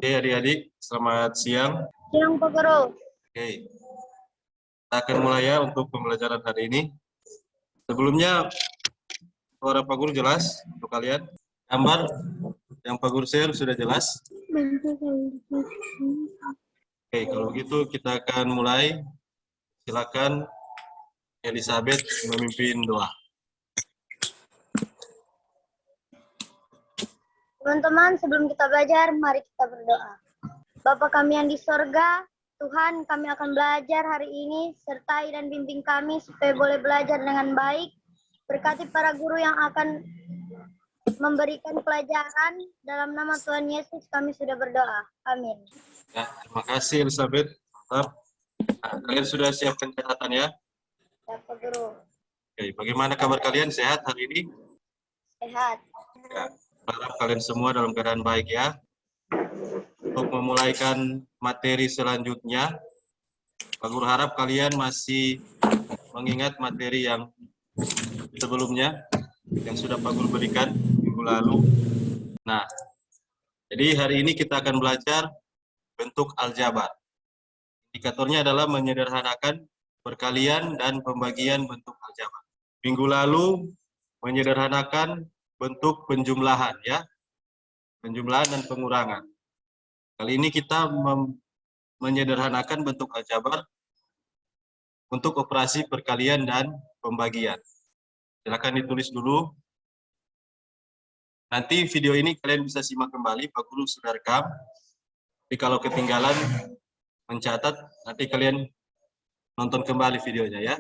Oke adik-adik, selamat siang. Siang Pak Guru. Oke, kita akan mulai ya untuk pembelajaran hari ini. Sebelumnya, suara Pak Guru jelas untuk kalian. Gambar yang Pak Guru share sudah jelas. Oke, kalau begitu kita akan mulai. Silakan Elizabeth memimpin doa. Teman-teman, sebelum kita belajar, mari kita berdoa. Bapa kami yang di sorga, Tuhan, kami akan belajar hari ini, sertai dan bimbing kami supaya boleh belajar dengan baik. Berkati para guru yang akan memberikan pelajaran, dalam nama Tuhan Yesus kami sudah berdoa. Amin. Ya, terima kasih Elizabeth. Mantap. Nah, kalian sudah siapkan catatan ya? Ya Pak Guru. Oke, bagaimana kabar kalian? Sehat hari ini? Sehat. Ya, harap kalian semua dalam keadaan baik ya. Untuk memulaikan materi selanjutnya, Pak Guru harap kalian masih mengingat materi yang sebelumnya, yang sudah Pak Guru berikan minggu lalu. Nah, jadi hari ini kita akan belajar bentuk aljabar. Indikatornya adalah menyederhanakan perkalian dan pembagian bentuk aljabar. Minggu lalu menyederhanakan bentuk penjumlahan ya, penjumlahan dan pengurangan. Kali ini kita menyederhanakan bentuk aljabar untuk operasi perkalian dan pembagian. Silakan ditulis dulu. Nanti video ini kalian bisa simak kembali, Pak Guru sudah rekam. Tapi kalau ketinggalan mencatat, nanti kalian nonton kembali videonya ya.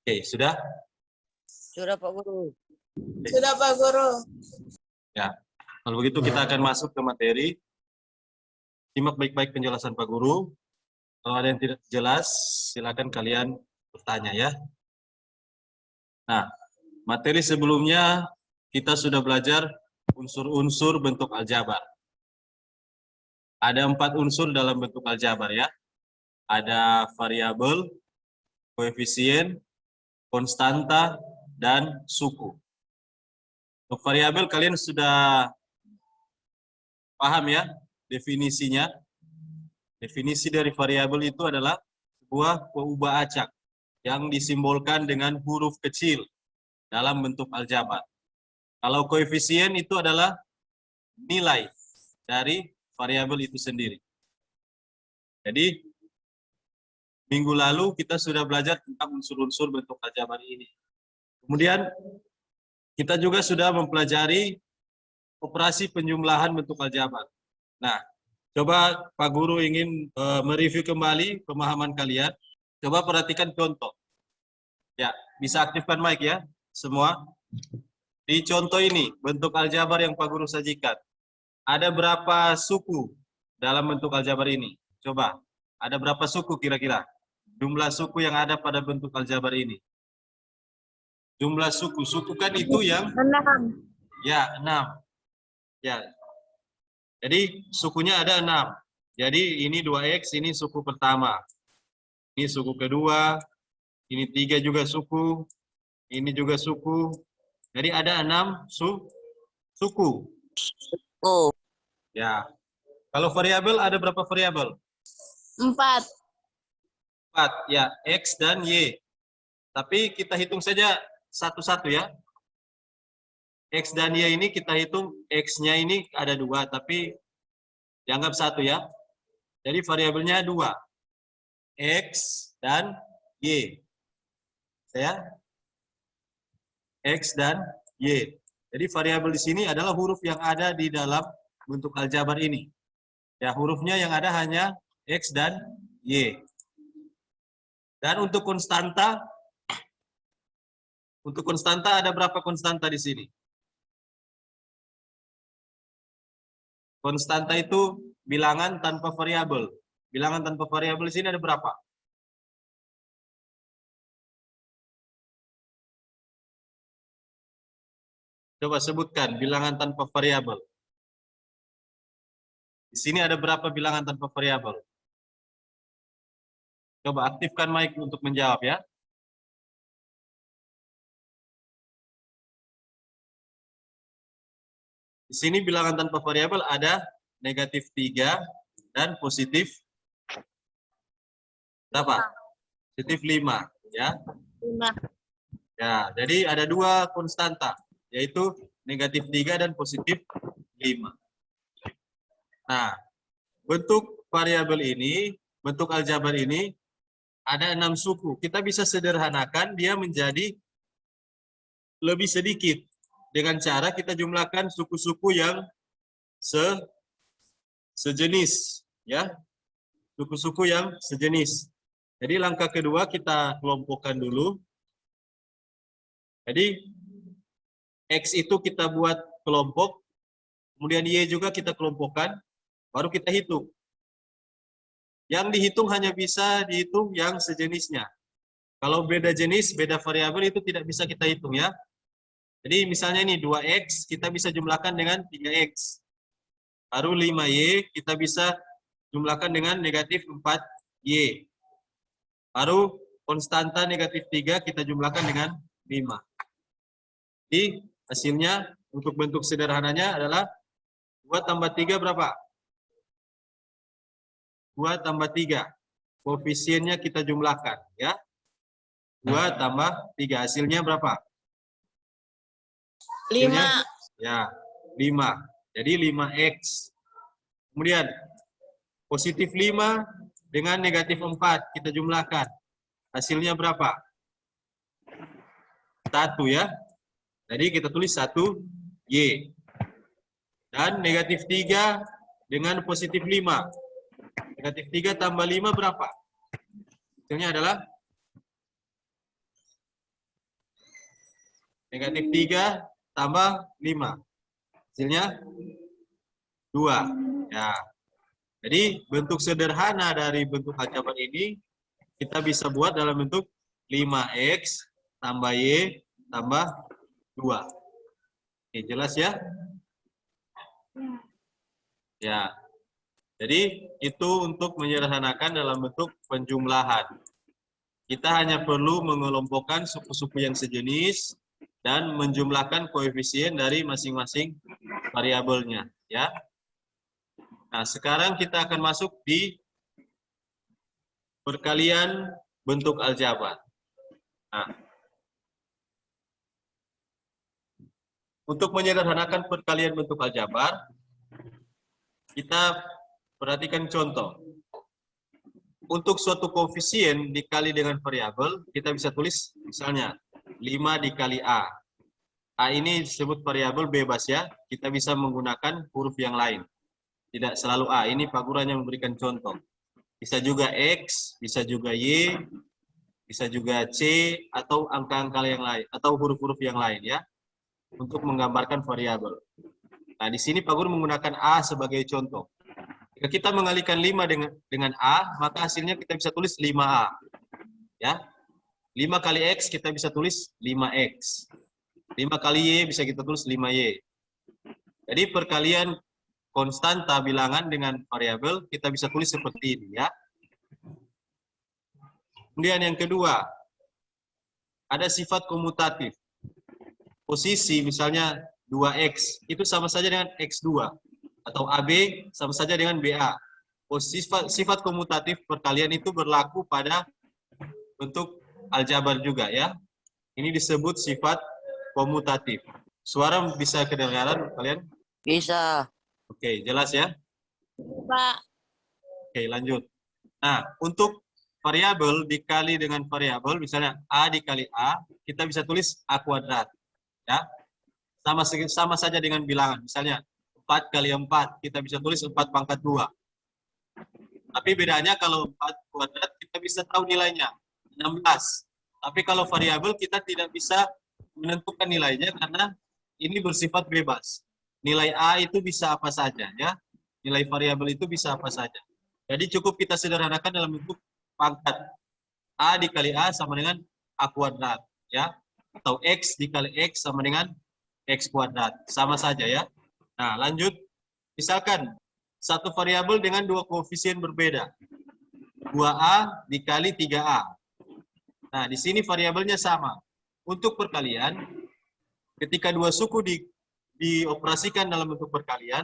Oke, sudah? Sudah Pak Guru. Sudah Pak Guru. Ya, kalau begitu kita akan masuk ke materi. Simak baik-baik penjelasan Pak Guru. Kalau ada yang tidak jelas, silakan kalian bertanya ya. Nah, materi sebelumnya kita sudah belajar unsur-unsur bentuk aljabar. Ada 4 unsur dalam bentuk aljabar ya. Ada variabel, koefisien, konstanta, dan suku. Untuk variabel kalian sudah paham ya definisinya. Definisi dari variabel itu adalah sebuah peubah acak yang disimbolkan dengan huruf kecil dalam bentuk aljabar. Kalau koefisien itu adalah nilai dari variabel itu sendiri. Jadi minggu lalu kita sudah belajar tentang unsur-unsur bentuk aljabar ini. Kemudian kita juga sudah mempelajari operasi penjumlahan bentuk aljabar. Nah, coba Pak Guru ingin mereview kembali pemahaman kalian. Coba perhatikan contoh. Ya, bisa aktifkan mic ya, semua. Di contoh ini, bentuk aljabar yang Pak Guru sajikan. Ada berapa suku dalam bentuk aljabar ini? Coba, ada berapa suku kira-kira? Jumlah suku yang ada pada bentuk aljabar ini. Jumlah suku kan itu yang 6. ya 6. Ya. Jadi sukunya ada 6. Jadi ini 2X, ini suku pertama. Ini suku kedua, ini 3 juga suku, ini juga suku. Jadi ada 6 suku. Oh. Ya. Kalau variabel ada berapa variabel? 4. 4. Ya, X dan Y. Tapi kita hitung saja satu-satu ya. X dan Y ini kita hitung, X-nya ini ada 2, tapi dianggap 1 ya. Jadi variabelnya 2. X dan Y. Ya. X dan Y. Jadi variabel di sini adalah huruf yang ada di dalam bentuk aljabar ini. Ya, hurufnya yang ada hanya X dan Y. Dan untuk konstanta ada berapa konstanta di sini? Konstanta itu bilangan tanpa variabel. Bilangan tanpa variabel di sini ada berapa? Coba sebutkan bilangan tanpa variabel. Di sini ada berapa bilangan tanpa variabel? Coba aktifkan mic untuk menjawab ya. Di sini bilangan tanpa variabel ada negatif 3, dan positif berapa? Positif 5. Ya. 5. Ya, jadi ada dua konstanta, yaitu negatif 3 dan positif 5. Nah, bentuk variabel ini, bentuk aljabar ini, ada 6 suku. Kita bisa sederhanakan dia menjadi lebih sedikit. Dengan cara kita jumlahkan suku-suku yang sejenis. Ya, suku-suku yang sejenis. Jadi langkah kedua kita kelompokkan dulu. Jadi X itu kita buat kelompok, kemudian Y juga kita kelompokkan, baru kita hitung. Yang dihitung hanya bisa dihitung yang sejenisnya. Kalau beda jenis, beda variabel itu tidak bisa kita hitung ya. Jadi misalnya ini 2X kita bisa jumlahkan dengan 3X. Baru 5Y kita bisa jumlahkan dengan negatif 4Y. Baru konstanta negatif 3 kita jumlahkan dengan 5. Jadi hasilnya untuk bentuk sederhananya adalah 2 tambah 3 berapa? 2 tambah 3. Koefisiennya kita jumlahkan. Ya. 2 tambah 3. Hasilnya berapa? 5. Hasilnya, ya, 5. Jadi 5X. Kemudian positif 5 dengan negatif 4 kita jumlahkan. Hasilnya berapa? 1 ya. Jadi kita tulis 1Y. Dan negatif 3 dengan positif 5. Negatif 3 tambah 5 berapa? Hasilnya adalah negatif 3 tambah 5. Hasilnya 2. Ya. Jadi bentuk sederhana dari bentuk aljabar ini kita bisa buat dalam bentuk 5X tambah Y tambah 2. Oke, jelas ya? Ya. Jadi itu untuk menyederhanakan dalam bentuk penjumlahan. Kita hanya perlu mengelompokkan suku-suku yang sejenis dan menjumlahkan koefisien dari masing-masing variabelnya, ya. Nah, sekarang kita akan masuk di perkalian bentuk aljabar. Nah, untuk menyederhanakan perkalian bentuk aljabar, kita perhatikan contoh. Untuk suatu koefisien dikali dengan variabel, kita bisa tulis misalnya 5 dikali A. A ini disebut variabel bebas ya, kita bisa menggunakan huruf yang lain. Tidak selalu A, ini Pak Guru hanya memberikan contoh. Bisa juga X, bisa juga Y, bisa juga C, atau angka-angka yang lain, atau huruf-huruf yang lain ya, untuk menggambarkan variabel. Nah, di sini Pak Guru menggunakan A sebagai contoh. Jika kita mengalihkan 5 dengan A, maka hasilnya kita bisa tulis 5A. Ya. 5 kali X kita bisa tulis 5X. 5 kali Y bisa kita tulis 5Y. Jadi perkalian konstanta bilangan dengan variabel kita bisa tulis seperti ini ya. Kemudian yang kedua, ada sifat komutatif. Posisi misalnya 2X itu sama saja dengan X2 atau AB sama saja dengan BA. Sifat komutatif perkalian itu berlaku pada bentuk aljabar juga ya. Ini disebut sifat komutatif. Suara bisa kedengaran kalian? Bisa. Oke, jelas ya? Pak. Oke, lanjut. Nah, untuk variabel dikali dengan variabel, misalnya A dikali A, kita bisa tulis A kuadrat. Ya. Sama saja dengan bilangan. Misalnya 4 kali 4, kita bisa tulis 4 pangkat 2. Tapi bedanya kalau 4 kuadrat, kita bisa tahu nilainya, 16. Tapi kalau variabel, kita tidak bisa menentukan nilainya karena ini bersifat bebas. Nilai A itu bisa apa saja, ya. Nilai variabel itu bisa apa saja. Jadi cukup kita sederhanakan dalam bentuk pangkat. A dikali A sama dengan A kuadrat, ya. Atau X dikali X sama dengan X kuadrat. Sama saja, ya. Nah, lanjut. Misalkan, satu variabel dengan dua koefisien berbeda. 2A dikali 3A. Nah, di sini variabelnya sama. Untuk perkalian, ketika dua suku dioperasikan dalam bentuk perkalian,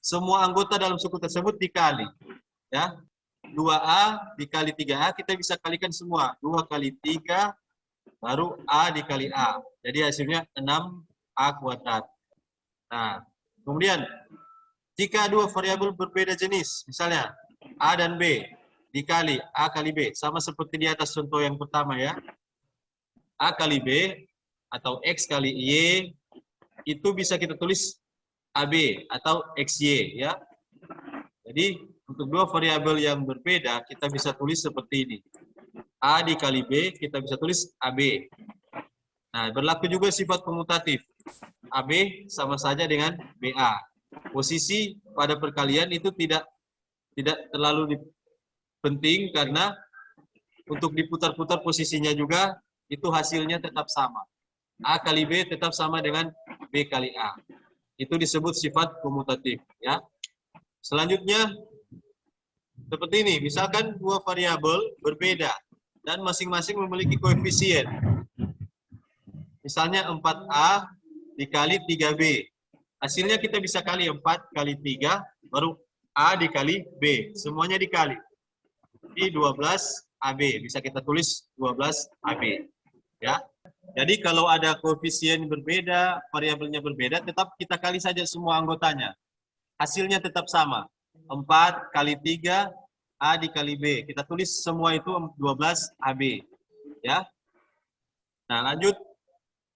semua anggota dalam suku tersebut dikali. Ya. 2A dikali 3A, kita bisa kalikan semua. 2 kali 3, baru A dikali A. Jadi hasilnya 6A kuadrat. Nah, kemudian, jika dua variabel berbeda jenis, misalnya A dan B, dikali A kali B, sama seperti di atas contoh yang pertama ya. A kali B, atau X kali Y, itu bisa kita tulis AB, atau XY ya. Jadi, untuk dua variabel yang berbeda, kita bisa tulis seperti ini. A dikali B, kita bisa tulis AB. Nah, berlaku juga sifat komutatif. AB sama saja dengan BA. Posisi pada perkalian itu tidak terlalu penting karena untuk diputar-putar posisinya juga itu hasilnya tetap sama. A kali B tetap sama dengan B kali A. Itu disebut sifat komutatif ya. Selanjutnya seperti ini, misalkan dua variabel berbeda dan masing-masing memiliki koefisien. Misalnya 4A dikali 3B. Hasilnya kita bisa kali 4 kali 3, baru A dikali B. Semuanya dikali. Di 12 AB. Bisa kita tulis 12 AB. Ya. Jadi kalau ada koefisien berbeda, variabelnya berbeda, tetap kita kali saja semua anggotanya. Hasilnya tetap sama. 4 kali 3, A dikali B. Kita tulis semua itu 12 AB. Ya. Nah, lanjut.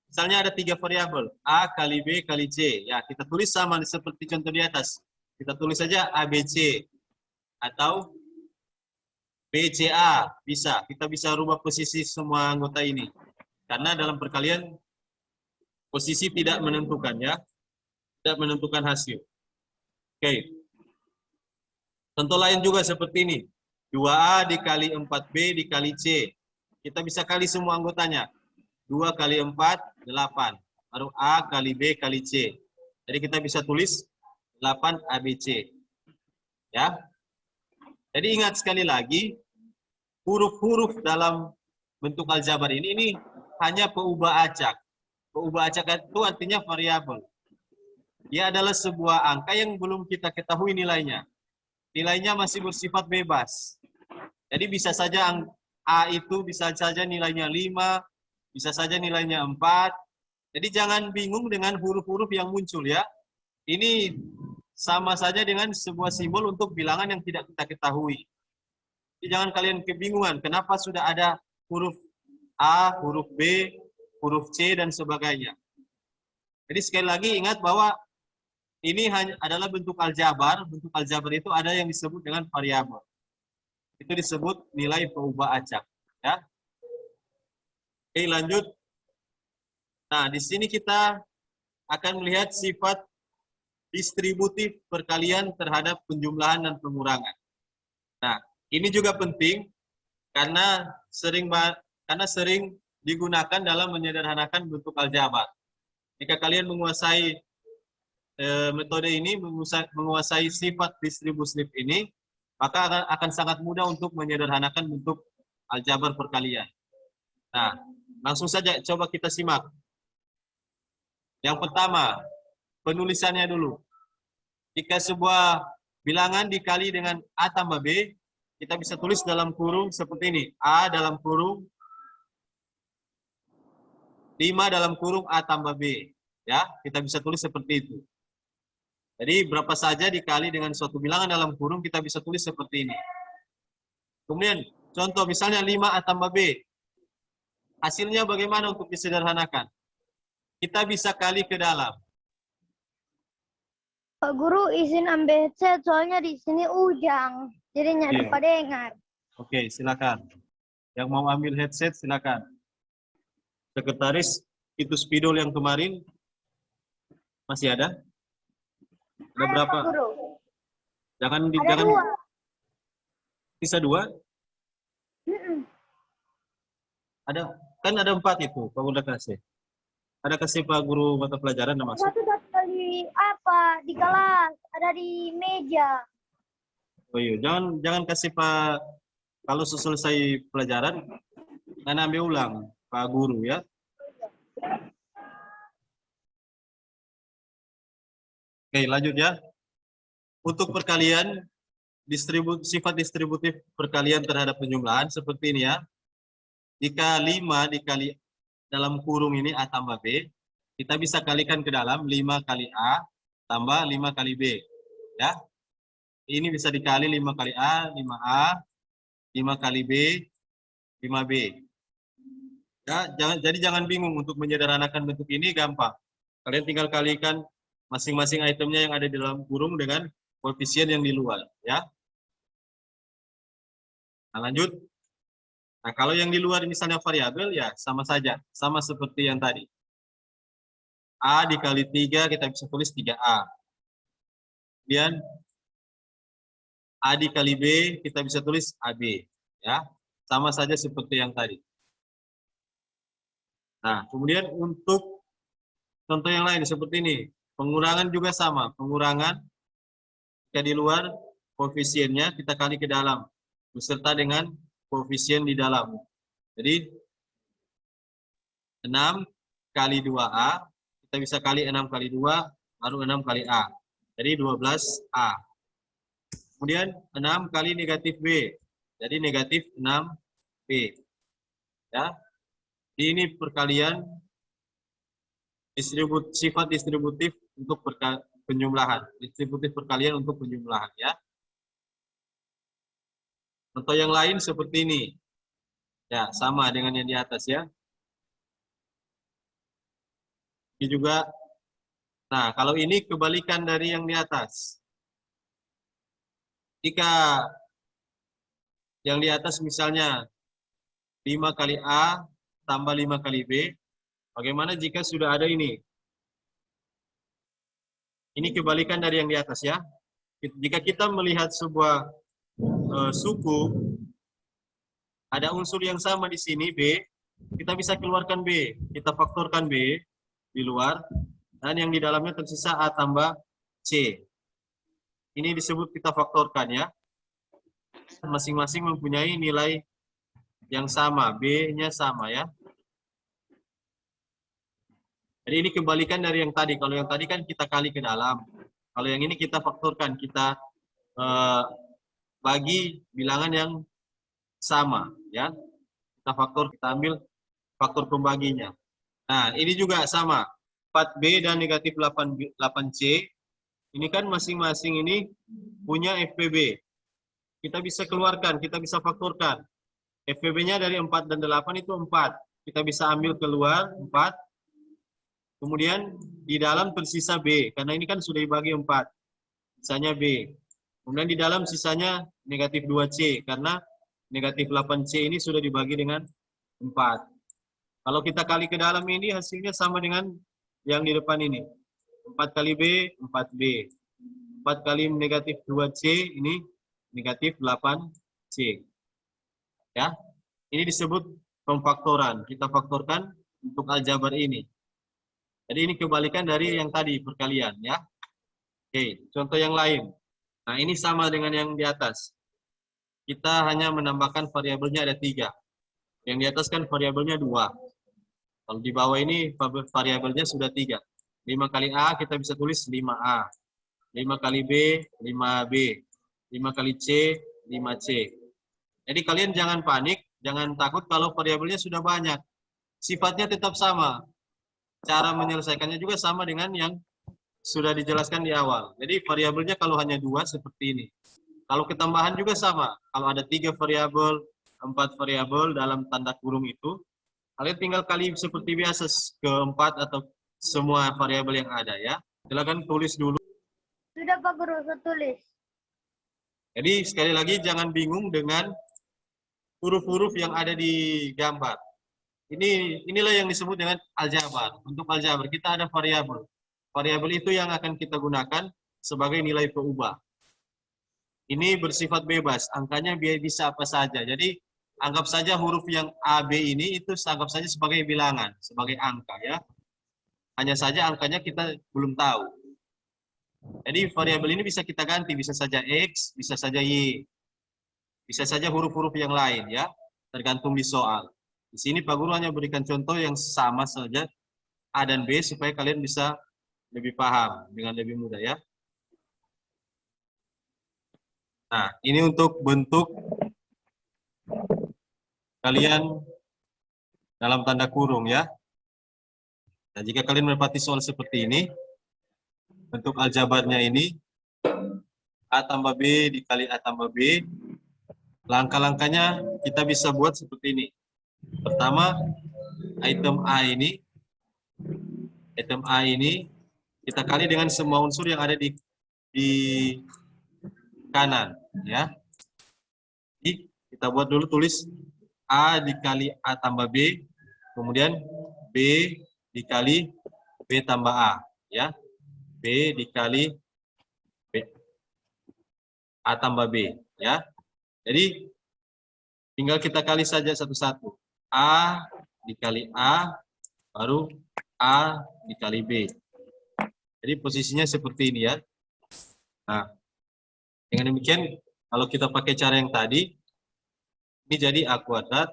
Misalnya ada 3 variabel, A kali B kali C. Ya, kita tulis sama seperti contoh di atas. Kita tulis saja ABC atau BCA. Bisa. Kita bisa rubah posisi semua anggota ini. Karena dalam perkalian posisi tidak menentukan ya. Tidak menentukan hasil. Oke. Contoh lain juga seperti ini. 2A dikali 4B dikali C. Kita bisa kali semua anggotanya. 2 kali 4, 8. Baru A kali B kali C. Jadi kita bisa tulis 8 ABC. Ya. Jadi ingat sekali lagi, huruf-huruf dalam bentuk aljabar ini hanya peubah acak. Peubah acak itu artinya variabel. Dia adalah sebuah angka yang belum kita ketahui nilainya. Nilainya masih bersifat bebas. Jadi bisa saja A itu bisa saja nilainya 5, bisa saja nilainya 4. Jadi jangan bingung dengan huruf-huruf yang muncul ya. Ini sama saja dengan sebuah simbol untuk bilangan yang tidak kita ketahui. Jadi jangan kalian kebingungan kenapa sudah ada huruf A, huruf B, huruf C, dan sebagainya. Jadi sekali lagi ingat bahwa ini hanya adalah bentuk aljabar. Bentuk aljabar itu ada yang disebut dengan variabel. Itu disebut nilai peubah acak. Ya. Oke, lanjut. Nah, di sini kita akan melihat sifat distributif perkalian terhadap penjumlahan dan pengurangan. Nah, ini juga penting karena sering digunakan dalam menyederhanakan bentuk aljabar. Jika kalian menguasai metode ini, menguasai sifat distributif ini, maka akan sangat mudah untuk menyederhanakan bentuk aljabar perkalian. Nah, langsung saja coba kita simak. Yang pertama, penulisannya dulu. Jika sebuah bilangan dikali dengan A tambah B, kita bisa tulis dalam kurung seperti ini. A dalam kurung 5 dalam kurung A tambah B. Ya, kita bisa tulis seperti itu. Jadi berapa saja dikali dengan suatu bilangan dalam kurung, kita bisa tulis seperti ini. Kemudian, contoh misalnya 5A tambah B. Hasilnya bagaimana untuk disederhanakan? Kita bisa kali ke dalam. Pak Guru izin ambil headset soalnya di sini ujang. Jadi nggak dapat dengar. Oke, silakan. Yang mau ambil headset silakan. Sekretaris itu spidol yang kemarin masih ada? Ada berapa? Pak Guru. Jangan Ada 2. Bisa 2? Ada, kan ada 4 itu, Pak udah kasih. Ada kasih Pak Guru mata pelajaran nama masuk. Satu dapat di apa? Di kelas, ada di meja. Oh iya, jangan kasih Pak, kalau selesai pelajaran, kan ambil ulang Pak Guru ya. Oke, lanjut ya. Untuk perkalian, sifat distributif perkalian terhadap penjumlahan seperti ini ya. Jika 5 dikali dalam kurung ini A tambah B, kita bisa kalikan ke dalam 5 kali A tambah 5 kali B. Ya. Ini bisa dikali 5 kali A, 5A, 5 kali B, 5B. Ya, jadi jangan bingung untuk menyederhanakan bentuk ini, gampang. Kalian tinggal kalikan masing-masing itemnya yang ada di dalam kurung dengan koefisien yang di luar. Ya. Nah, lanjut. Nah, kalau yang di luar misalnya variabel, ya sama saja. Sama seperti yang tadi. A dikali 3, kita bisa tulis 3A. Kemudian A dikali B, kita bisa tulis AB. Ya, sama saja seperti yang tadi. Nah, kemudian untuk contoh yang lain seperti ini. Pengurangan juga sama. Pengurangan, jika di luar, koefisiennya kita kali ke dalam. Beserta dengan koefisien di dalam. Jadi 6 kali 2A, kita bisa kali 6 kali 2, baru 6 kali A. Jadi 12A. Kemudian 6 kali negatif B, jadi negatif 6B. Ya. Ini perkalian sifat distributif untuk penjumlahan. Distributif perkalian untuk penjumlahan. Ya. Contoh yang lain seperti ini. Ya, sama dengan yang di atas ya. Ini juga, nah kalau ini kebalikan dari yang di atas. Jika yang di atas misalnya 5 kali A tambah 5 kali B, bagaimana jika sudah ada ini? Ini kebalikan dari yang di atas ya. Jika kita melihat sebuah suku, ada unsur yang sama di sini B, kita bisa keluarkan B, kita faktorkan B di luar, dan yang di dalamnya tersisa A tambah C. Ini disebut kita faktorkan ya. Masing-masing mempunyai nilai yang sama, B-nya sama ya. Jadi ini kebalikan dari yang tadi. Kalau yang tadi kan kita kali ke dalam. Kalau yang ini kita faktorkan, kita bagi bilangan yang sama ya. Kita faktor, kita ambil faktor pembaginya. Nah, ini juga sama. 4B dan negatif 8C. Ini kan masing-masing ini punya FPB. Kita bisa keluarkan, kita bisa faktorkan. FPB-nya dari 4 dan 8 itu 4. Kita bisa ambil keluar 4. Kemudian di dalam tersisa B, karena ini kan sudah dibagi 4. Sisanya B. Kemudian di dalam sisanya negatif 2C, karena negatif 8C ini sudah dibagi dengan 4. Kalau kita kali ke dalam ini, hasilnya sama dengan yang di depan ini. 4 kali B, 4B. 4 kali negatif 2C, ini negatif 8C. Ya, ini disebut pemfaktoran. Kita faktorkan untuk aljabar ini. Jadi ini kebalikan dari yang tadi, perkalian. Ya. Oke, contoh yang lain. Nah, ini sama dengan yang di atas. Kita hanya menambahkan variabelnya ada 3. Yang di atas kan variabelnya 2. Kalau di bawah ini variabelnya sudah 3. 5 kali A kita bisa tulis 5A. 5 kali B, 5B. 5 kali C, 5C. Jadi kalian jangan panik, jangan takut kalau variabelnya sudah banyak. Sifatnya tetap sama. Cara menyelesaikannya juga sama dengan yang sudah dijelaskan di awal. Jadi variabelnya kalau hanya 2 seperti ini. Kalau ketambahan juga sama. Kalau ada 3 variabel, 4 variabel dalam tanda kurung itu, kalian tinggal kali seperti biasa ke 4 atau semua variabel yang ada ya. Silakan tulis dulu. Sudah Pak Guru, saya tulis. Jadi sekali lagi jangan bingung dengan huruf-huruf yang ada di gambar. Inilah yang disebut dengan aljabar. Untuk aljabar kita ada variabel. Variabel itu yang akan kita gunakan sebagai nilai peubah. Ini bersifat bebas, angkanya bisa apa saja. Jadi anggap saja huruf yang A, B ini itu anggap saja sebagai bilangan, sebagai angka ya. Hanya saja angkanya kita belum tahu. Jadi variabel ini bisa kita ganti, bisa saja X, bisa saja Y. Bisa saja huruf-huruf yang lain ya, tergantung di soal. Di sini Pak Guru hanya berikan contoh yang sama saja A dan B supaya kalian bisa lebih paham dengan lebih mudah ya. Nah, ini untuk bentuk kalian dalam tanda kurung ya. Nah, jika kalian mendapati soal seperti ini, bentuk aljabarnya ini A tambah B dikali A tambah B, langkah-langkahnya kita bisa buat seperti ini. Pertama, item A ini kita kali dengan semua unsur yang ada di kanan, ya. Jadi kita buat dulu, tulis A dikali A tambah B, kemudian B dikali B tambah A, ya. B dikali B, A tambah B, ya. Jadi tinggal kita kali saja satu-satu. A dikali A, baru A dikali B. Jadi posisinya seperti ini ya. Nah, dengan demikian kalau kita pakai cara yang tadi, ini jadi A kuadrat,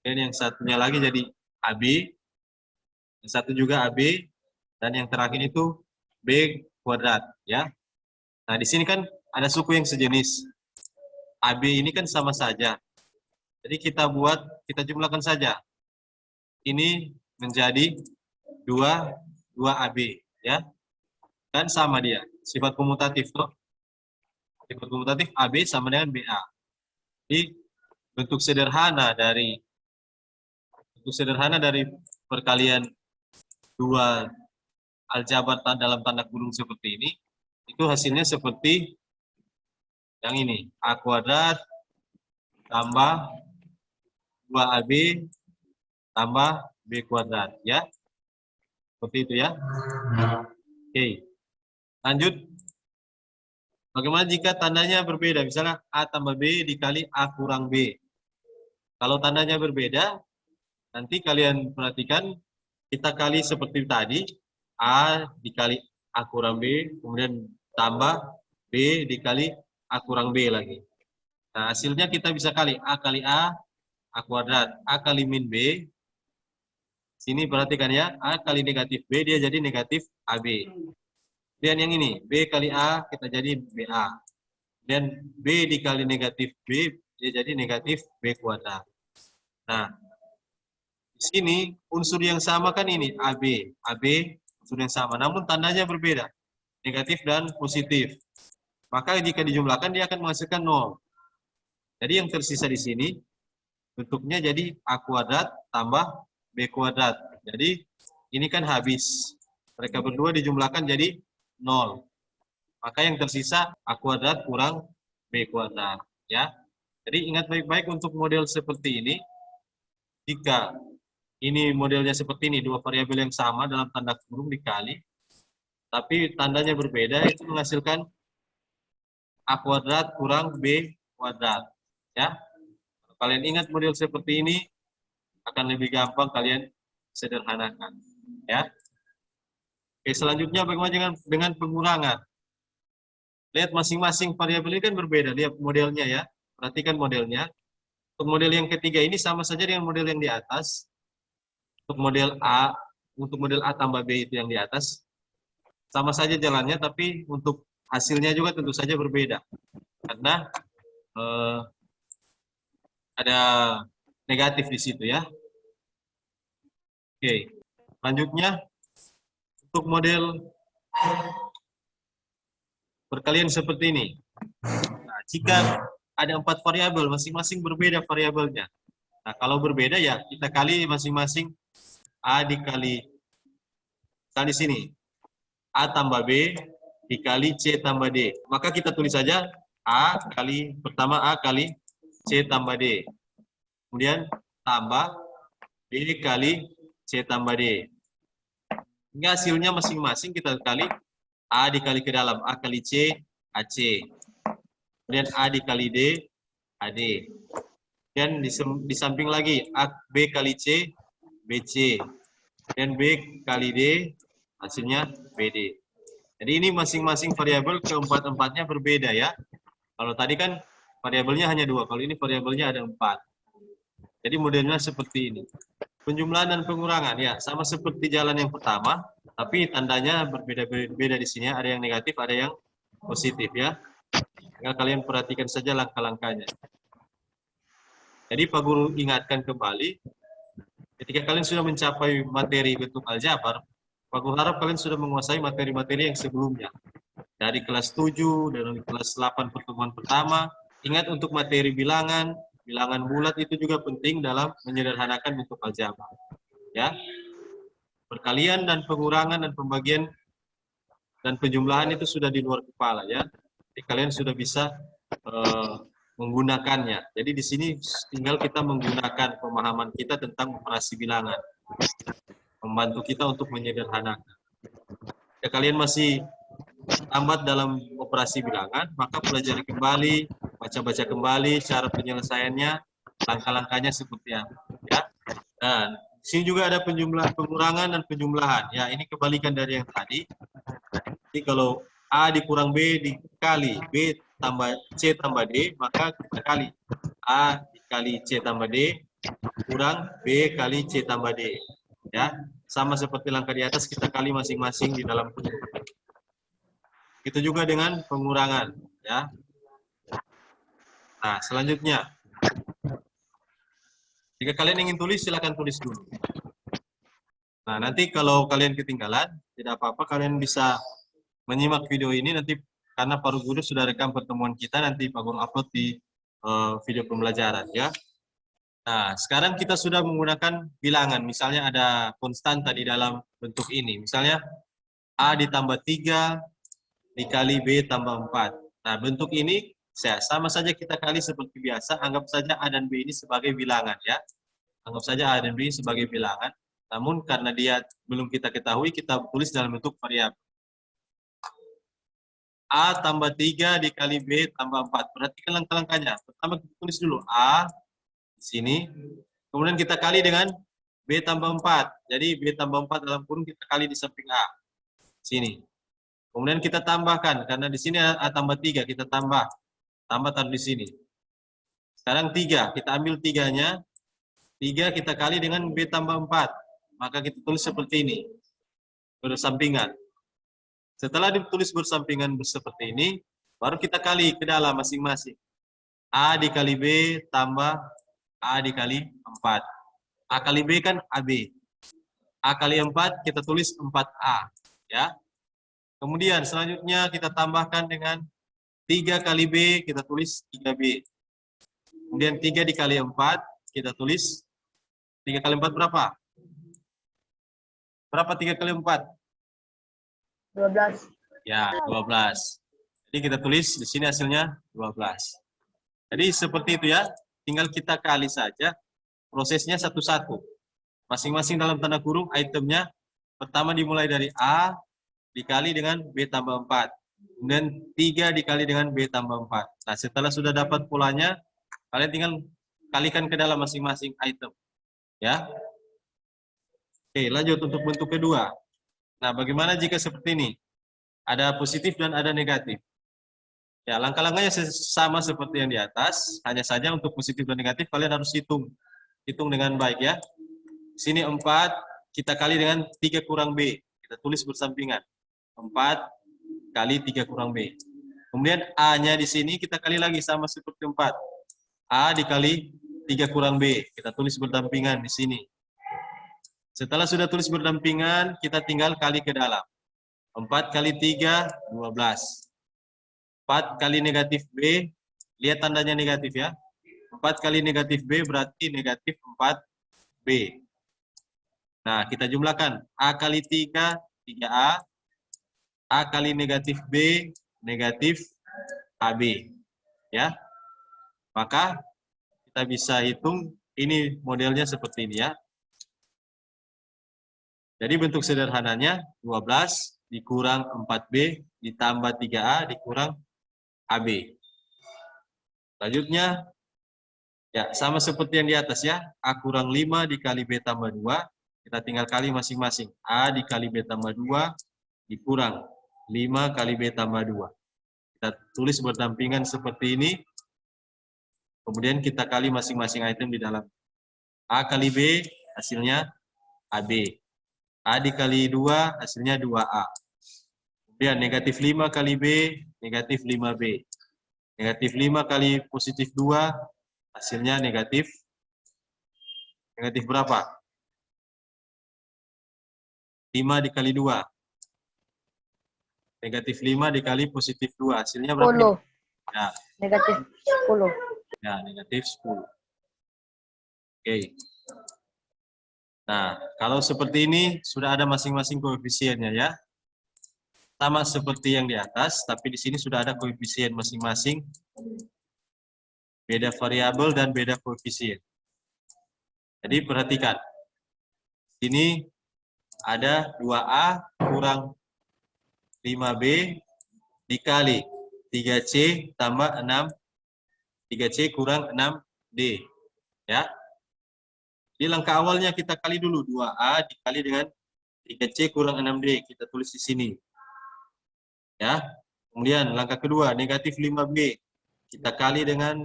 dan yang satunya lagi jadi AB, yang satu juga AB, dan yang terakhir itu B kuadrat ya. Nah, di sini kan ada suku yang sejenis. AB ini kan sama saja. Jadi kita jumlahkan saja. Ini menjadi 2AB ya. Dan sama dia, sifat komutatif toh. Sifat komutatif AB sama dengan BA. Jadi bentuk sederhana dari perkalian dua aljabar dalam tanda kurung seperti ini, itu hasilnya seperti yang ini, A kuadrat tambah 2AB tambah B kuadrat ya. Seperti itu ya. Oke. Lanjut. Bagaimana jika tandanya berbeda? Misalnya A tambah B dikali A kurang B. Kalau tandanya berbeda, nanti kalian perhatikan, kita kali seperti tadi, A dikali A kurang B, kemudian tambah B dikali A kurang B lagi. Nah, hasilnya kita bisa kali A kali A kuadrat, A kali min B. Sini perhatikan ya, A kali negatif B, dia jadi negatif AB. Dan yang ini, B kali A, kita jadi BA. Dan B dikali negatif B, dia jadi negatif B kuadrat. Nah, di sini unsur yang sama kan ini, AB. AB unsur yang sama, namun tandanya berbeda. Negatif dan positif. Maka jika dijumlahkan, dia akan menghasilkan 0. Jadi yang tersisa di sini, bentuknya jadi A kuadrat tambah B kuadrat. Jadi ini kan habis. Mereka berdua dijumlahkan jadi 0. Maka yang tersisa A kuadrat kurang B kuadrat. Ya. Jadi ingat baik-baik untuk model seperti ini. Jika ini modelnya seperti ini, dua variabel yang sama dalam tanda kurung dikali, tapi tandanya berbeda, itu menghasilkan A kuadrat kurang B kuadrat. Ya. Kalau kalian ingat model seperti ini, akan lebih gampang kalian sederhanakan. Ya. Oke, selanjutnya bagaimana dengan pengurangan? Lihat masing-masing variabel ini kan berbeda. Lihat modelnya ya. Perhatikan modelnya. Untuk model yang ketiga ini sama saja dengan model yang di atas. Untuk model A tambah B itu yang di atas, sama saja jalannya, tapi untuk hasilnya juga tentu saja berbeda. Karena ada negatif di situ ya. Oke, selanjutnya untuk model perkalian seperti ini. Nah, jika ada 4 variabel, masing-masing berbeda variabelnya. Nah, kalau berbeda ya kita kali masing-masing A dikali, di sini A tambah B dikali C tambah D. Maka kita tulis saja pertama A kali C tambah D. Kemudian tambah B kali C tambah D. Hingga hasilnya masing-masing kita kali A dikali ke dalam, A kali C, AC. Kemudian A dikali D, AD. Dan di samping lagi, B kali C, BC. Dan B kali D, hasilnya BD. Jadi ini masing-masing variabel keempat-empatnya berbeda ya. Kalau tadi kan variabelnya hanya 2, kalau ini variabelnya ada 4. Jadi modelnya seperti ini. Penjumlahan dan pengurangan ya sama seperti jalan yang pertama, tapi tandanya berbeda-beda di sini. Ada yang negatif, ada yang positif ya. Tinggal kalian perhatikan saja langkah-langkahnya. Jadi Pak Guru ingatkan kembali, ketika kalian sudah mencapai materi bentuk aljabar, Pak Guru harap kalian sudah menguasai materi-materi yang sebelumnya. Dari kelas 7, dari kelas 8 pertemuan pertama. Ingat untuk materi bilangan, bilangan bulat itu juga penting dalam menyederhanakan bentuk aljabar. Ya. Perkalian dan pengurangan dan pembagian dan penjumlahan itu sudah di luar kepala ya. Jadi kalian sudah bisa menggunakannya. Jadi di sini tinggal kita menggunakan pemahaman kita tentang operasi bilangan. Membantu kita untuk menyederhanakan. Jika kalian masih lambat dalam operasi bilangan, maka pelajari kembali, baca-baca kembali cara penyelesaiannya, langkah-langkahnya seperti apa. Ya. Dan di sini juga ada pengurangan dan penjumlahan. Ya, ini kebalikan dari yang tadi. Jadi kalau A dikurang B dikali B tambah C tambah D, maka kita kali A dikali C tambah D kurang B kali C tambah D. Ya, sama seperti langkah di atas, kita kali masing-masing di dalam bentuk. Itu juga dengan pengurangan, ya. Nah, selanjutnya, jika kalian ingin tulis, silakan tulis dulu. Nah, nanti kalau kalian ketinggalan, tidak apa-apa, kalian bisa menyimak video ini nanti, karena Pak Guru sudah rekam pertemuan kita, nanti Pak Guru upload di video pembelajaran, ya. Nah, sekarang kita sudah menggunakan bilangan, misalnya ada konstanta di dalam bentuk ini, misalnya A ditambah 3 dikali B tambah 4. Nah, bentuk ini sama saja kita kali seperti biasa, anggap saja A dan B ini sebagai bilangan ya. Anggap saja A dan B sebagai bilangan. Namun karena dia belum kita ketahui, kita tulis dalam bentuk variabel. A tambah 3 dikali B tambah 4. Perhatikan langkah-langkahnya. Pertama kita tulis dulu A di sini. Kemudian kita kali dengan B tambah 4. Jadi B tambah 4 dalam kurung kita kali di samping A. Sini. Kemudian kita tambahkan, karena di sini A tambah 3, kita tambah taruh di sini. Sekarang 3, kita ambil 3-nya, 3 kita kali dengan B tambah 4, maka kita tulis seperti ini, bersampingan. Setelah ditulis bersampingan seperti ini, baru kita kali ke dalam masing-masing. A dikali B tambah A dikali 4. A kali B kan AB. A kali 4 kita tulis 4A. Ya. Kemudian selanjutnya kita tambahkan dengan 3 kali B, kita tulis 3B. Kemudian 3 dikali 4, kita tulis 3 kali 4 berapa? Berapa 3 kali 4? 12. Ya, 12. Jadi kita tulis di sini hasilnya 12. Jadi seperti itu ya, tinggal kita kali saja, prosesnya satu-satu. Masing-masing dalam tanda kurung itemnya, pertama dimulai dari A, dikali dengan B tambah 4. Kemudian 3 dikali dengan B tambah 4. Nah, setelah sudah dapat polanya, kalian tinggal kalikan ke dalam masing-masing item. Ya. Oke, lanjut untuk bentuk kedua. Nah, bagaimana jika seperti ini? Ada positif dan ada negatif. Ya, langkah-langkahnya sama seperti yang di atas, hanya saja untuk positif dan negatif kalian harus hitung. Hitung dengan baik ya. Sini 4, kita kali dengan 3 kurang B. Kita tulis bersampingan. 4 kali 3 kurang B. Kemudian A-nya di sini kita kali lagi sama seperti 4. A dikali 3 kurang B. Kita tulis berdampingan di sini. Setelah sudah tulis berdampingan, kita tinggal kali ke dalam. 4 kali 3, 12. 4 kali negatif B, lihat tandanya negatif ya. 4 kali negatif B berarti negatif 4B. Nah, kita jumlahkan. A kali 3, 3A. A kali negatif B, negatif AB. Ya. Maka kita bisa hitung, ini modelnya seperti ini ya. Jadi bentuk sederhananya 12 dikurang 4B ditambah 3A dikurang AB. Selanjutnya, ya sama seperti yang di atas ya. A kurang 5 dikali B tambah 2. Kita tinggal kali masing-masing. A dikali B tambah 2 dikurang 5 kali B tambah 2. Kita tulis berdampingan seperti ini. Kemudian kita kali masing-masing item di dalam. A kali B hasilnya AB. A dikali 2 hasilnya 2A. Kemudian negatif 5 kali B, negatif 5B. Negatif 5 kali positif 2, hasilnya negatif. Negatif berapa? 5 dikali 2. Negatif 5 dikali positif 2, hasilnya berapa? 10. Ya, Negatif 10. ya negatif 10. Oke. Nah, kalau seperti ini sudah ada masing-masing koefisiennya ya. Sama seperti yang di atas, tapi di sini sudah ada koefisien masing-masing. Beda variabel dan beda koefisien. Jadi perhatikan. Sini ada 2A kurang 5B dikali 3C tambah 6. 3C kurang 6D. Ya. Di langkah awalnya kita kali dulu 2A dikali dengan 3C kurang 6D. Kita tulis di sini. Ya. Kemudian langkah kedua, negatif 5B. Kita kali dengan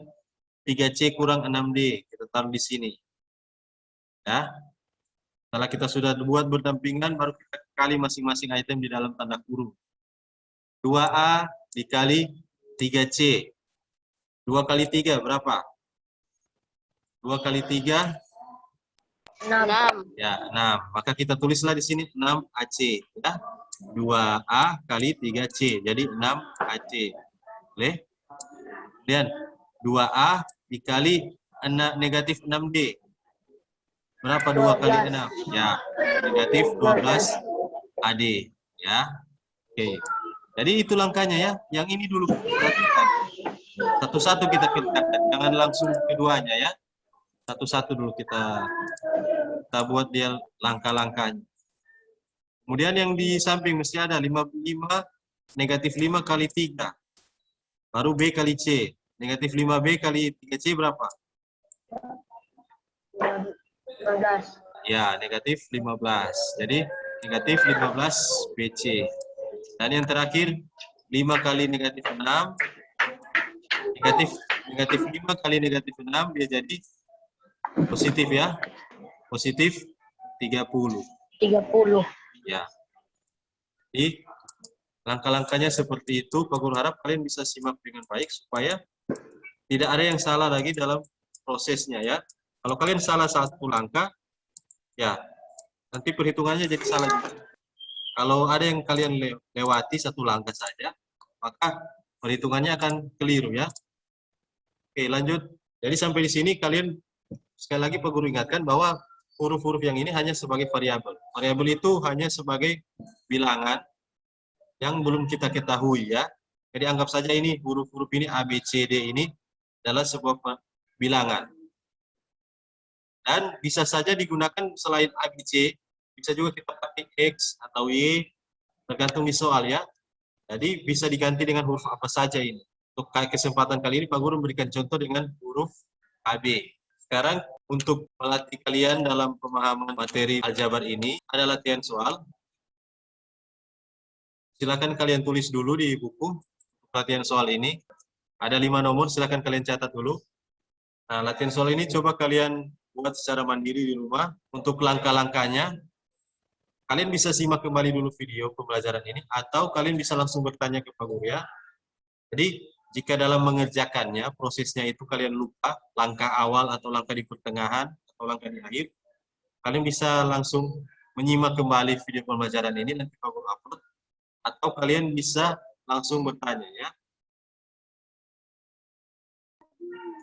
3C kurang 6D. Kita taruh di sini. Ya. Setelah kita sudah buat berdampingan, baru kita kali masing-masing item di dalam tanda kurung. 2A dikali 3C. 2 kali 3 berapa? 2 kali 3? 6. Ya, 6. Maka kita tulislah di sini 6AC. Ya. 2A kali 3C. Jadi 6AC. Boleh? Kemudian 2A dikali negatif 6D. Berapa 2 kali 6? Ya, negatif 12 AD. Ya. Oke. Jadi itu langkahnya ya. Yang ini dulu perhatikan. Satu-satu kita kerjakan. Jangan langsung keduanya ya. Satu-satu dulu kita buat dia langkah-langkahnya. Kemudian yang di samping mesti ada 5 negatif 5 kali 3. Baru B kali C. Negatif 5B kali 3C berapa? 15. Ya, negatif 15. Jadi, negatif 15 BC. Dan yang terakhir, 5 kali negatif 6. Negatif 5 kali negatif 6, dia jadi positif ya. Positif 30. 30. Ya. Jadi, langkah-langkahnya seperti itu. Pak Guru harap kalian bisa simak dengan baik, supaya tidak ada yang salah lagi dalam prosesnya ya. Kalau kalian salah satu langkah, ya nanti perhitungannya jadi salah juga. Kalau ada yang kalian lewati satu langkah saja, maka perhitungannya akan keliru ya. Oke, lanjut. Jadi sampai di sini kalian, sekali lagi Pak Guru ingatkan bahwa huruf-huruf yang ini hanya sebagai variabel. Variabel itu hanya sebagai bilangan yang belum kita ketahui ya. Jadi anggap saja ini huruf-huruf ini A, B, C, D ini adalah sebuah bilangan. Dan bisa saja digunakan selain A, B, C, bisa juga kita pakai X atau Y, tergantung di soal ya. Jadi bisa diganti dengan huruf apa saja ini. Untuk kesempatan kali ini Pak Guru memberikan contoh dengan huruf AB. Sekarang untuk melatih kalian dalam pemahaman materi aljabar ini, ada latihan soal. Silakan kalian tulis dulu di buku latihan soal ini. Ada 5 nomor, silakan kalian catat dulu. Nah, latihan soal ini coba kalian buat secara mandiri di rumah. Untuk langkah-langkahnya, kalian bisa simak kembali dulu video pembelajaran ini, atau kalian bisa langsung bertanya ke Pak Guru ya. Jadi, jika dalam mengerjakannya, prosesnya itu kalian lupa, langkah awal atau langkah di pertengahan, atau langkah di akhir, kalian bisa langsung menyimak kembali video pembelajaran ini, nanti Pak Guru upload, atau kalian bisa langsung bertanya ya.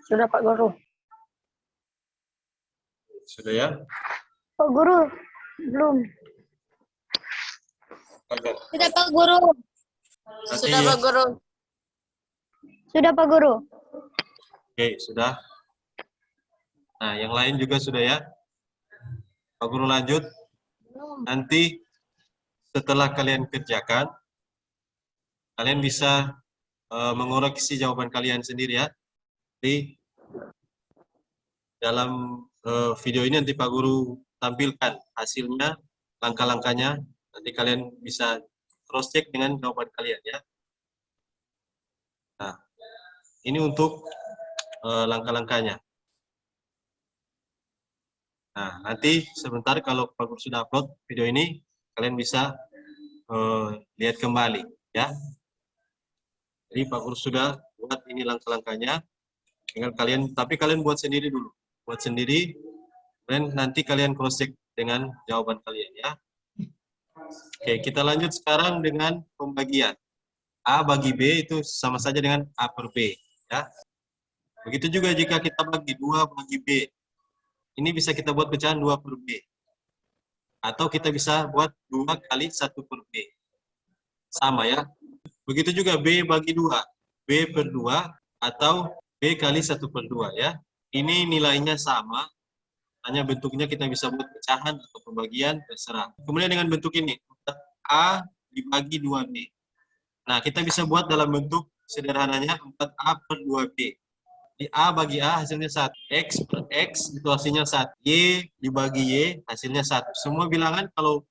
Sudah Pak Guru. Sudah ya? Pak Guru, belum. Sudah Pak Guru. Nanti Sudah ya. Pak Guru. Sudah Pak Guru. Oke, sudah. Nah, yang lain juga sudah ya. Pak Guru lanjut. Nanti setelah kalian kerjakan, kalian bisa mengoreksi jawaban kalian sendiri ya. Di dalam video ini nanti Pak Guru tampilkan hasilnya, langkah-langkahnya. Nanti kalian bisa cross check dengan jawaban kalian ya. Nah, ini untuk langkah-langkahnya. Nah, nanti sebentar kalau Pak Guru sudah upload video ini, kalian bisa lihat kembali ya. Jadi Pak Guru sudah buat ini langkah-langkahnya. Tinggal kalian, tapi kalian buat sendiri dulu. Buat sendiri, dan nanti kalian cross-check dengan jawaban kalian ya. Oke, kita lanjut sekarang dengan pembagian. A bagi B itu sama saja dengan A per B. Ya. Begitu juga jika kita bagi 2 bagi B. Ini bisa kita buat pecahan 2 per B. Atau kita bisa buat 2 kali 1 per B. Sama ya. Begitu juga B bagi 2. B per 2 atau B kali 1 per 2 ya. Ini nilainya sama. Hanya bentuknya kita bisa buat pecahan atau pembagian, terserah. Kemudian dengan bentuk ini. A dibagi 2B. Nah, kita bisa buat dalam bentuk sederhananya 4A per 2B. Di A bagi A hasilnya 1. X per X itu hasilnya 1. Y dibagi Y hasilnya 1. Semua bilangan kalau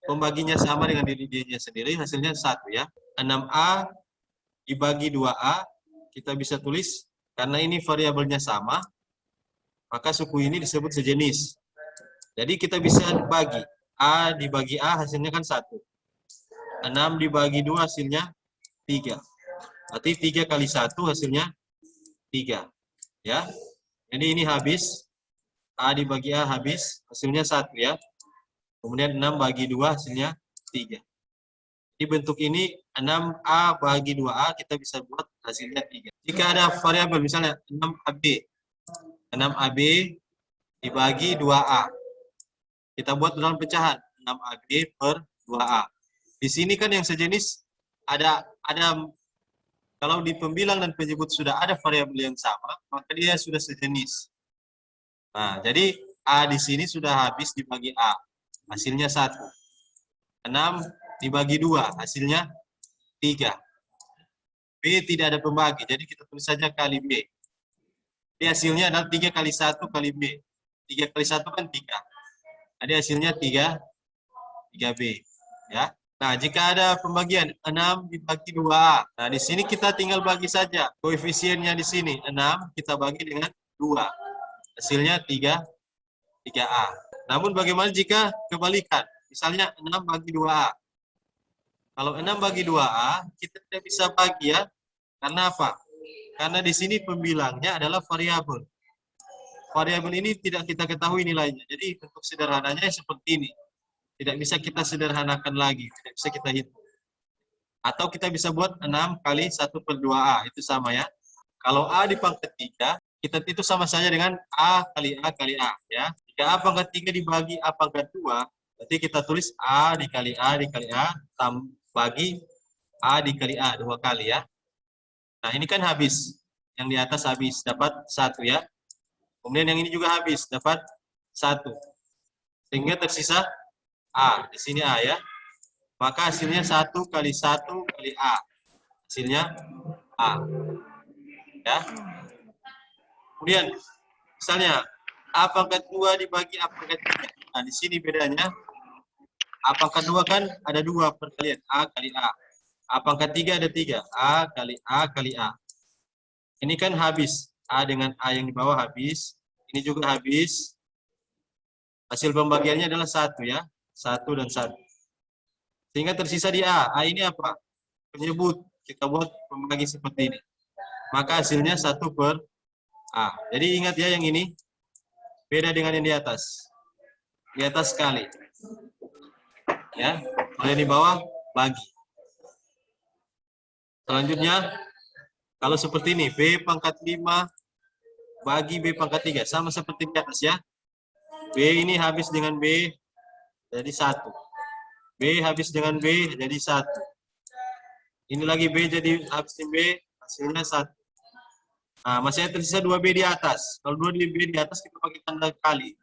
pembaginya sama dengan dirinya sendiri hasilnya 1 ya. 6A dibagi 2A kita bisa tulis karena ini variabelnya sama maka suku ini disebut sejenis. Jadi kita bisa bagi. A dibagi A hasilnya kan 1. 6 dibagi 2 hasilnya 3. Berarti 3 kali 1 hasilnya 3. Ya. Jadi ini habis. A dibagi A habis. Hasilnya 1 ya. Kemudian 6 bagi 2 hasilnya 3. Di bentuk ini 6A bagi 2A kita bisa buat hasilnya 3. Jika ada variabel misalnya 6AB. 6AB dibagi 2A. Kita buat dalam pecahan 6AB per 2A. Di sini kan yang sejenis ada kalau di pembilang dan penyebut sudah ada variabel yang sama, maka dia sudah sejenis. Nah, jadi A di sini sudah habis dibagi A. Hasilnya 1. 6 dibagi 2, hasilnya 3. B tidak ada pembagi, jadi kita tulis saja kali B. Jadi hasilnya adalah 3 kali 1 kali B. 3 kali 1 kan 3. Jadi hasilnya 3B. Ya. Nah, jika ada pembagian 6 dibagi 2A. Nah, di sini kita tinggal bagi saja. Koefisiennya di sini 6 kita bagi dengan 2. Hasilnya 3A. Namun bagaimana jika kebalikan? Misalnya 6 bagi 2A. Kalau 6 bagi 2A, kita tidak bisa bagi ya. Karena apa? Karena di sini pembilangnya adalah variabel. Variabel ini tidak kita ketahui nilainya. Jadi bentuk sederhananya seperti ini. Tidak bisa kita sederhanakan lagi. Tidak bisa kita hitung. Atau kita bisa buat 6 kali 1 per 2A. Itu sama ya. Kalau A di pangkat 3, kita itu sama saja dengan A kali A kali A. Ya. Jika A pangkat 3 dibagi A pangkat 2, berarti kita tulis A dikali A dikali A bagi A dikali A 2 kali ya. Nah ini kan habis. Yang di atas habis. Dapat 1 ya. Kemudian yang ini juga habis. Dapat 1. Sehingga tersisa A. Di sini A ya. Maka hasilnya 1 kali 1 kali A. Hasilnya A. Ya. Kemudian misalnya A pangkat 2 dibagi A pangkat 3. Nah, di sini bedanya A pangkat 2 kan ada 2 perkalian A kali A. A pangkat 3 ada 3. A kali A kali A. Ini kan habis. A dengan A yang di bawah habis. Ini juga habis. Hasil pembagiannya adalah 1 ya. 1 dan 1. Sehingga tersisa di A. A ini apa? Penyebut. Kita buat pembagi seperti ini. Maka hasilnya 1 per A. Jadi ingat ya yang ini. Beda dengan yang di atas. Di atas sekali. Ya. Kalau yang di bawah, bagi. Selanjutnya, kalau seperti ini. B pangkat 5 bagi B pangkat 3. Sama seperti di atas ya. B ini habis dengan B. Jadi 1. B habis dengan B jadi 1. Ini lagi B jadi habis dengan B, hasilnya 1. Nah, masih tersisa 2B di atas. Kalau 2B di atas kita pakai tanda kali.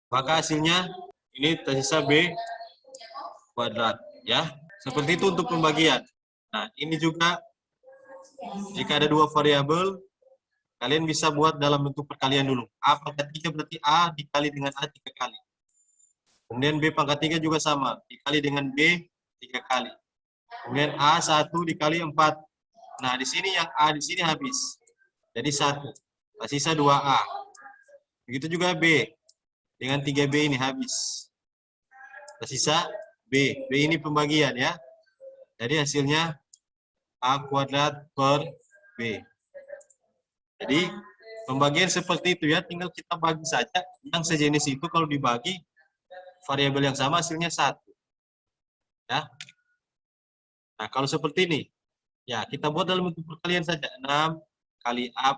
Maka hasilnya ini tersisa B kuadrat. Ya, seperti itu untuk pembagian. Nah, ini juga jika ada 2 variabel, kalian bisa buat dalam bentuk perkalian dulu. A pangkat 3 berarti A dikali dengan A 3 kali. Kemudian B pangkat 3 juga sama. Dikali dengan B 3 kali. Kemudian A1 dikali 4. Nah, di sini yang A di sini habis. Jadi 1. Tersisa 2A. Begitu juga B. Dengan 3B ini habis. Tersisa B. B ini pembagian ya. Jadi hasilnya A kuadrat per B. Jadi pembagian seperti itu ya, tinggal kita bagi saja yang sejenis itu kalau dibagi variabel yang sama hasilnya 1. Ya. Nah, kalau seperti ini, ya kita buat dalam bentuk perkalian saja. 6 kali A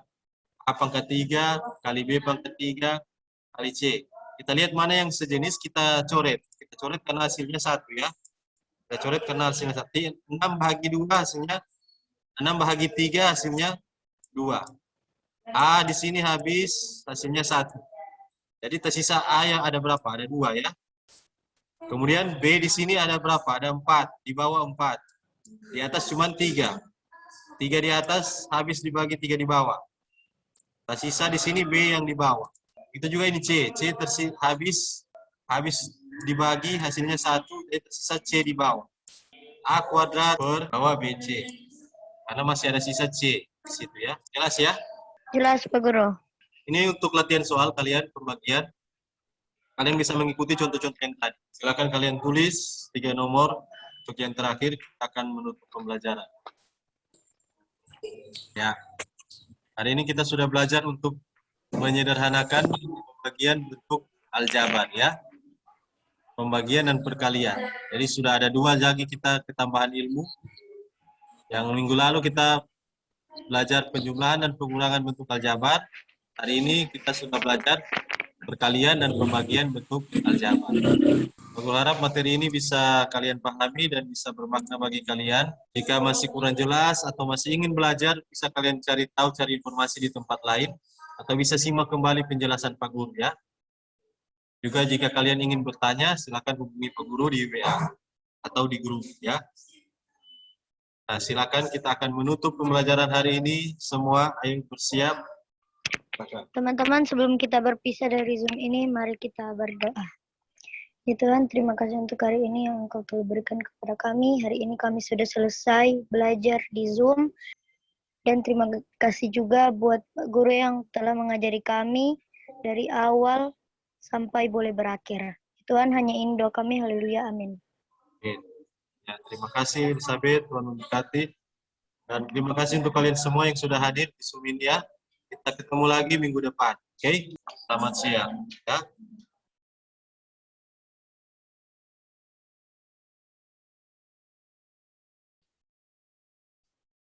pangkat 3 kali B pangkat 3 kali C. Kita lihat mana yang sejenis, kita coret. Kita coret karena hasilnya 1 ya. Kita coret karena hasilnya 1. 6 bahagi 2 hasilnya 6 bahagi 3 hasilnya 2. A di sini habis hasilnya 1. Jadi tersisa A yang ada berapa? Ada 2 ya. Kemudian B di sini ada berapa? Ada 4. Di bawah 4. Di atas cuma 3. 3 di atas habis dibagi 3 di bawah. Tersisa di sini B yang di bawah. Itu juga ini C. C habis dibagi hasilnya 1. Jadi tersisa C di bawah. A kuadrat per bawah BC. Karena masih ada sisa C di situ ya. Jelas ya? Jelas, Pak Guru. Ini untuk latihan soal kalian, pembagian. Kalian bisa mengikuti contoh-contoh yang tadi. Silakan kalian tulis 3 nomor. Untuk yang terakhir, kita akan menutup pembelajaran. Ya. Hari ini kita sudah belajar untuk menyederhanakan pembagian bentuk aljabar ya. Pembagian dan perkalian. Jadi sudah ada 2 lagi kita ketambahan ilmu. Yang minggu lalu kita belajar penjumlahan dan pengurangan bentuk aljabar. Hari ini kita sudah belajar perkalian dan pembagian bentuk aljabar. Aku harap materi ini bisa kalian pahami dan bisa bermakna bagi kalian. Jika masih kurang jelas atau masih ingin belajar, bisa kalian cari informasi di tempat lain, atau bisa simak kembali penjelasan Pak Guru ya. Juga jika kalian ingin bertanya, silakan hubungi Pak Guru di WA atau di grup ya. Nah, silakan kita akan menutup pembelajaran hari ini. Semua ayo bersiap. Teman-teman, sebelum kita berpisah dari Zoom ini, mari kita berdoa. Ya Tuhan, terima kasih untuk hari ini yang Engkau telah berikan kepada kami. Hari ini kami sudah selesai belajar di Zoom. Dan terima kasih juga buat Pak Guru yang telah mengajari kami dari awal sampai boleh berakhir. Tuhan, hanya ini doa kami. Haleluya. Amin. Ya, terima kasih Elizabeth, Tuhan memberkati. Dan terima kasih untuk kalian semua yang sudah hadir di Zoom ini ya. Kita ketemu lagi minggu depan. Oke? Selamat siang. Ya.